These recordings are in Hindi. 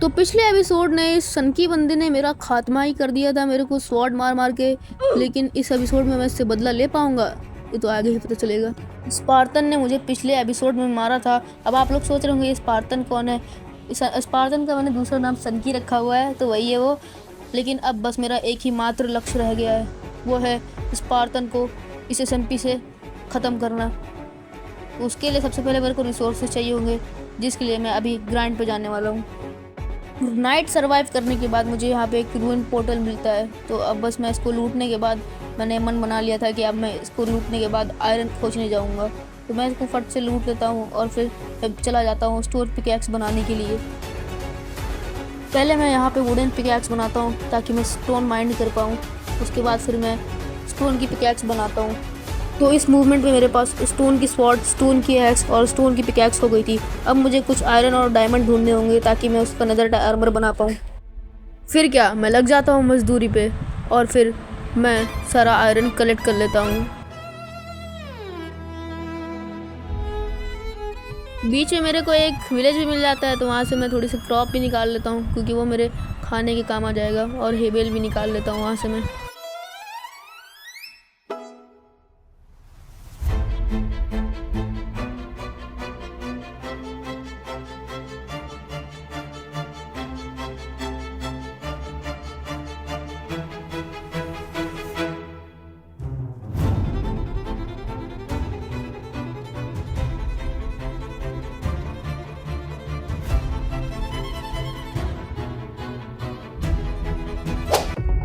तो पिछले एपिसोड ने इस सनकी बंदे ने मेरा खात्मा ही कर दिया था मेरे को स्वॉर्ड मार मार के, लेकिन इस एपिसोड में मैं इससे बदला ले पाऊंगा ये तो आगे ही पता चलेगा। स्पार्टन ने मुझे पिछले एपिसोड में मारा था। अब आप लोग सोच रहे होंगे ये स्पार्टन कौन है। इस स्पार्टन का मैंने दूसरा नाम सनकी रखा हुआ है, तो वही है वो। लेकिन अब बस मेरा एक ही मात्र लक्ष्य रह गया है, वो है स्पार्टन को इस SMP से ख़त्म करना। उसके लिए सबसे पहले मेरे को रिसोर्सेज चाहिए होंगे, जिसके लिए मैं अभी ग्राइंड पे जाने वाला हूँ। नाइट सर्वाइव करने के बाद मुझे यहाँ पे एक रूइन पोर्टल मिलता है, तो अब बस मैं इसको लूटने के बाद मैंने मन बना लिया था कि अब मैं इसको लूटने के बाद आयरन खोजने जाऊँगा। तो मैं इसको फट से लूट लेता हूँ और फिर चला जाता हूँ स्टोन पिकैक्स बनाने के लिए। पहले मैं यहाँ पे वुडन पिकैक्स बनाता हूँ ताकि मैं स्टोन माइंड कर पाऊँ। उसके बाद फिर मैं स्टोन की पिकैक्स बनाता हूँ। तो इस मूवमेंट में मेरे पास स्टोन की स्वॉर्ड, स्टोन की एक्स और स्टोन की पिकैक्स हो गई थी। अब मुझे कुछ आयरन और डायमंड ढूंढने होंगे ताकि मैं उसका नेदर आर्मर बना पाऊँ। फिर क्या, मैं लग जाता हूँ मजदूरी पे और फिर मैं सारा आयरन कलेक्ट कर लेता हूँ। बीच में मेरे को एक विलेज भी मिल जाता है, तो वहाँ से मैं थोड़ी सी क्रॉप भी निकाल लेता हूँ क्योंकि वो मेरे खाने के काम आ जाएगा, और हेबेल भी निकाल लेता हूँ वहाँ से मैं।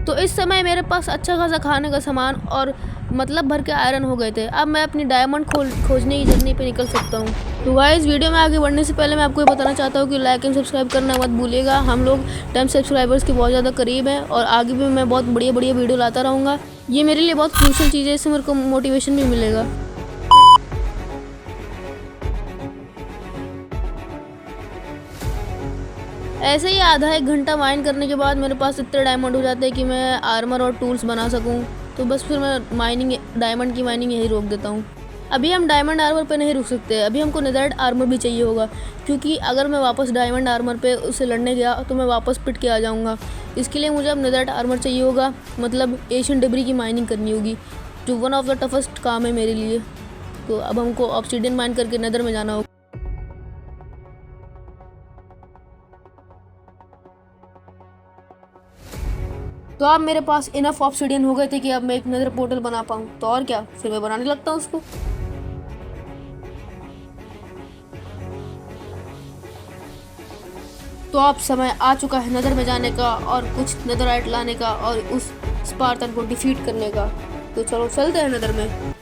तो इस समय मेरे पास अच्छा खासा खाने का सामान और मतलब भर के आयरन हो गए थे। अब मैं अपनी डायमंड खोजने की जर्नी पे निकल सकता हूँ। तो गाइस, वीडियो में आगे बढ़ने से पहले मैं आपको ये बताना चाहता हूँ कि लाइक एंड सब्सक्राइब करना मत भूलिएगा। हम लोग 10 सब्सक्राइबर्स के बहुत ज़्यादा करीब हैं और आगे भी मैं बहुत बढ़िया वीडियो लाता रहूँगा। ये मेरे लिए बहुत क्रूशियल चीज़ है, इससे मेरे को मोटिवेशन भी मिलेगा। ऐसे ही आधा एक घंटा माइन करने के बाद मेरे पास इतने डायमंड हो जाते हैं कि मैं आर्मर और टूल्स बना सकूं। तो बस फिर मैं डायमंड की माइनिंग यही रोक देता हूं। अभी हम डायमंड आर्मर पे नहीं रुक सकते, अभी हमको नेदराइट आर्मर भी चाहिए होगा, क्योंकि अगर मैं वापस डायमंड आर्मर पे उससे लड़ने गया तो मैं वापस पिट के आ जाऊँगा। इसके लिए मुझे अब नेदराइट आर्मर चाहिए होगा, मतलब एशियन डेब्री की माइनिंग करनी होगी, जो वन ऑफ द टफेस्ट काम है मेरे लिए। तो अब हमको ऑब्सीडियन माइन करके नेदर में जाना होगा। तो अब मेरे पास इनफ ऑब्सीडियन हो गए थे कि अब मैं एक नेदर पोर्टल बना पाऊँ। तो और क्या, फिर मैं बनाने लगता हूँ उसको। तो अब समय आ चुका है नेदर में जाने का और कुछ नेदराइट लाने का और उस स्पार्टन को डिफीट करने का। तो चलो चलते हैं नेदर में।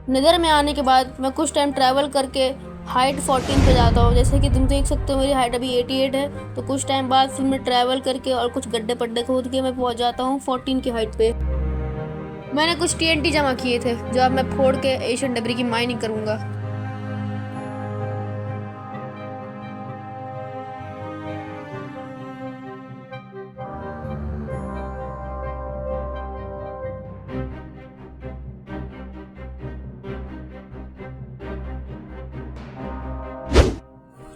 नेदर में आने के बाद मैं कुछ टाइम ट्रैवल करके हाइट 14 पे जाता हूँ। जैसे कि तुम देख सकते हो मेरी हाइट अभी 88 है। तो कुछ टाइम बाद फिर मैं ट्रैवल करके और कुछ गड्ढे पड्डे खोद के मैं पहुँच जाता हूँ 14 की हाइट पे। मैंने कुछ TNT जमा किए थे जो अब मैं फोड़ के एशियन डेब्री की माइनिंग करूँगा।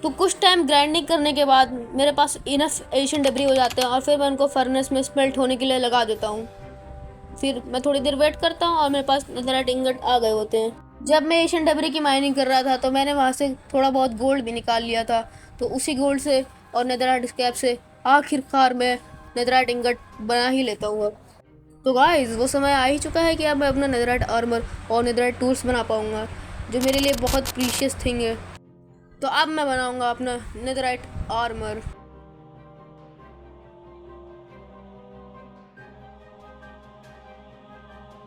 तो कुछ टाइम ग्राइंडिंग करने के बाद मेरे पास इनफ एशियन डेब्री हो जाते हैं और फिर मैं उनको फर्नेस में स्मेल्ट होने के लिए लगा देता हूँ। फिर मैं थोड़ी देर वेट करता हूँ और मेरे पास नेदराइट इंगट आ गए होते हैं। जब मैं एशियन डेब्री की माइनिंग कर रहा था तो मैंने वहाँ से थोड़ा बहुत गोल्ड भी निकाल लिया था। तो उसी गोल्ड से और नेदराइट स्क्रैप से आखिरकार मैं नेदराइट इंगट बना ही लेता हूँ। तो गाइस, वो समय आ ही चुका है कि अब मैं अपना नेदराइट आर्मर और नेदराइट टूल्स बना पाऊँगा, जो मेरे लिए बहुत प्रीशियस थिंग है। तो अब मैं बनाऊंगा अपना नेदराइट आर्मर।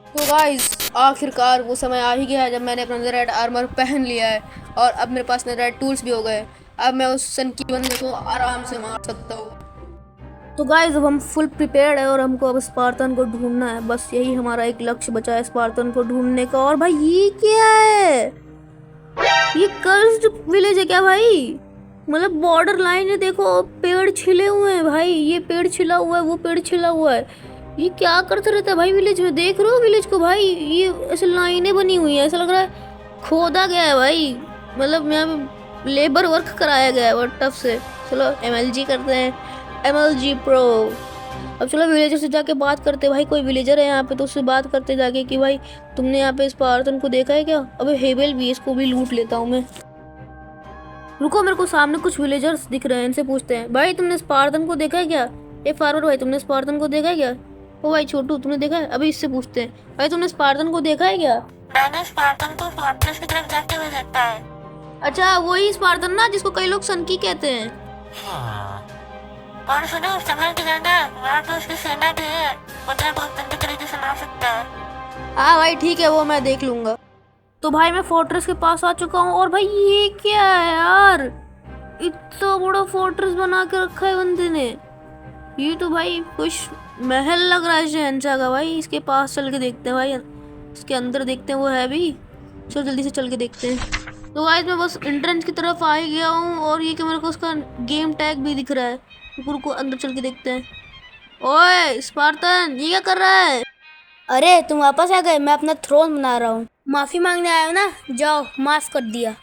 तो गाइस, आखिरकार वो समय आ ही गया है जब मैंने अपना नेदराइट आर्मर पहन लिया है और अब मेरे पास नेदराइट टूल्स भी हो गए। अब मैं उस सनकी बंदे को आराम से मार सकता हूँ। तो गाइस, अब हम फुल प्रिपेयर्ड है और हमको अब स्पार्टन को ढूंढना है। बस यही हमारा एक लक्ष्य बचा है, स्पार्टन को ढूंढने का। और भाई, ये क्या है? ये कर्स्ड विलेज है क्या भाई? मतलब बॉर्डर लाइन है, देखो पेड़ छिले हुए हैं भाई। ये पेड़ छिला हुआ है, वो पेड़ छिला हुआ है। ये क्या करते रहता है भाई विलेज में? देख रहे हो विलेज को भाई? ये ऐसे लाइनें बनी हुई है, ऐसा लग रहा है खोदा गया है भाई। मतलब यहाँ पे लेबर वर्क कराया गया है बहुत टफ से। चलो MLG करते हैं, MLG प्रो। अब चलो विलेजर से जाके बात करते हैं। भाई कोई विलेजर है यहाँ पे तो उससे बात करते जाके कि भाई तुमने यहाँ पे स्पार्टन को देखा है क्या? अबे हेबेल भी, इसको भी लूट लेता हूँ मैं। रुको, मेरे को सामने कुछ विलेजर्स दिख रहे हैं, इनसे पूछते हैं। भाई तुमने स्पार्टन को देखा है क्या? ए फार्मर भाई, तुमने स्पार्टन को देखा है क्या? ओ भाई छोटू, तुमने देखा है? अभी इससे पूछते हैं। भाई तुमने स्पार्टन को देखा है क्या? मैंने स्पार्टन को फोर्ट्रेस की तरफ जाते हुए देखा है। अच्छा, वही स्पार्टन ना जिसको कई लोग सनकी कहते हैं। और सुनो, संभल के जाना, वहाँ पे उसकी सेना भी है, उन्हें बहुत गंदे तरीके से मार सकता है। हाँ भाई ठीक है, वो मैं देख लूंगा। तो भाई मैं फोर्ट्रेस के पास आ चुका हूँ। और भाई ये क्या है यार, इतना बड़ा फोर्ट्रेस बना के रखा है बंदे ने। ये तो भाई कुछ महल लग रहा है शहंशाह का। भाई इसके पास चल के देखते हैं, भाई इसके अंदर देखते हैं वो है भी। चलो जल्दी से चल के देखते हैं। तो भाई मैं बस एंट्रेंस की तरफ आ ही गया हूँ और ये कि मेरे को उसका गेम टैग भी दिख रहा है। रुको अंदर चल के देखते हैं। ओए स्पार्टन, ये क्या कर रहा है? अरे तुम वापस आ गए, मैं अपना थ्रोन बना रहा हूँ। माफी मांगने आया हो ना, जाओ, माफ कर दिया।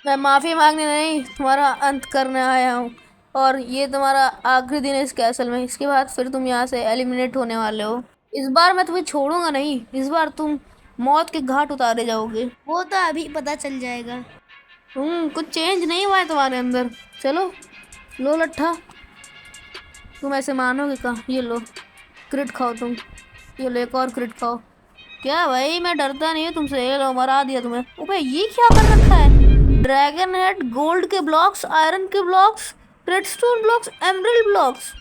मैं माफ़ी मांगने नहीं, तुम्हारा अंत करने आया हूँ। और ये तुम्हारा आखिरी दिन है इस कैसल में। इसके बाद फिर तुम यहाँ से एलिमिनेट होने वाले हो। इस बार मैं तुम्हें छोड़ूंगा नहीं, इस बार तुम मौत के घाट उतारे जाओगे। वो तो अभी पता चल जाएगा। कुछ चेंज नहीं हुआ है तुम्हारे अंदर। चलो लो लट्ठा, तुम ऐसे मानोगे कहाँ? ये लो क्रिट खाओ तुम, ये लो एक और क्रिट खाओ। क्या भाई, मैं डरता नहीं हूँ तुमसे। ये लो मरा दिया तुम्हें। ओ भाई ये क्या कर रखा है? ड्रैगन हेड, गोल्ड के ब्लॉक्स, आयरन के blocks, redstone blocks, emerald blocks.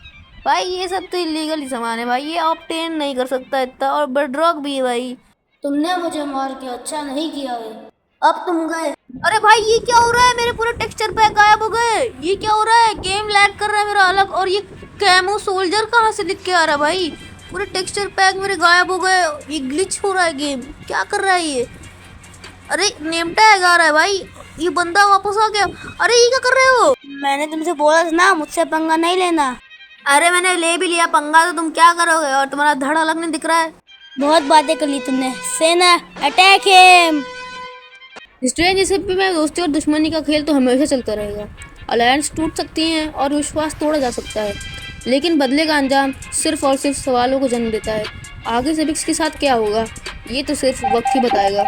भाई ये सब तो इलीगल ही सामान है भाई, ये ऑब्टेन नहीं कर सकता इतना। और बेडरॉक भी है भाई। तुमने मुझे मार के अच्छा नहीं किया है, अब तुम गए। अरे भाई ये क्या हो रहा है? मेरे पूरे टेक्सचर पैक गायब हो गए। ये क्या हो रहा है? गेम लैग कर रहा है मेरा अलग। और ये कैमो सोल्जर कहाँ से दिख के आ रहा है? भाई पूरे टेक्सचर पैक मेरे गायब हो गए। ये ग्लिच हो रहा है गेम, क्या कर रहा है ये? अरे नेम टैग आ रहा है भाई, ये बंदा वापस आ गया। अरे ये क्या कर रहे हो? मैंने तुमसे बोला था ना, मुझसे पंगा नहीं लेना। अरे मैंने ले भी लिया पंगा, तो तुम क्या करोगे? और तुम्हारा धड़ अलग नहीं दिख रहा है। बहुत बातें कर ली तुमने। सेना अटैक हिम। स्ट्रेंजरशिप में दोस्ती और दुश्मनी का खेल तो हमेशा चलता रहेगा। अलायंस टूट सकती हैं और विश्वास तोड़ा जा सकता है, लेकिन बदले का अंजाम सिर्फ और सिर्फ सवालों को जन्म देता है। आगे से बिक्स के साथ क्या होगा ये तो सिर्फ वक्त ही बताएगा।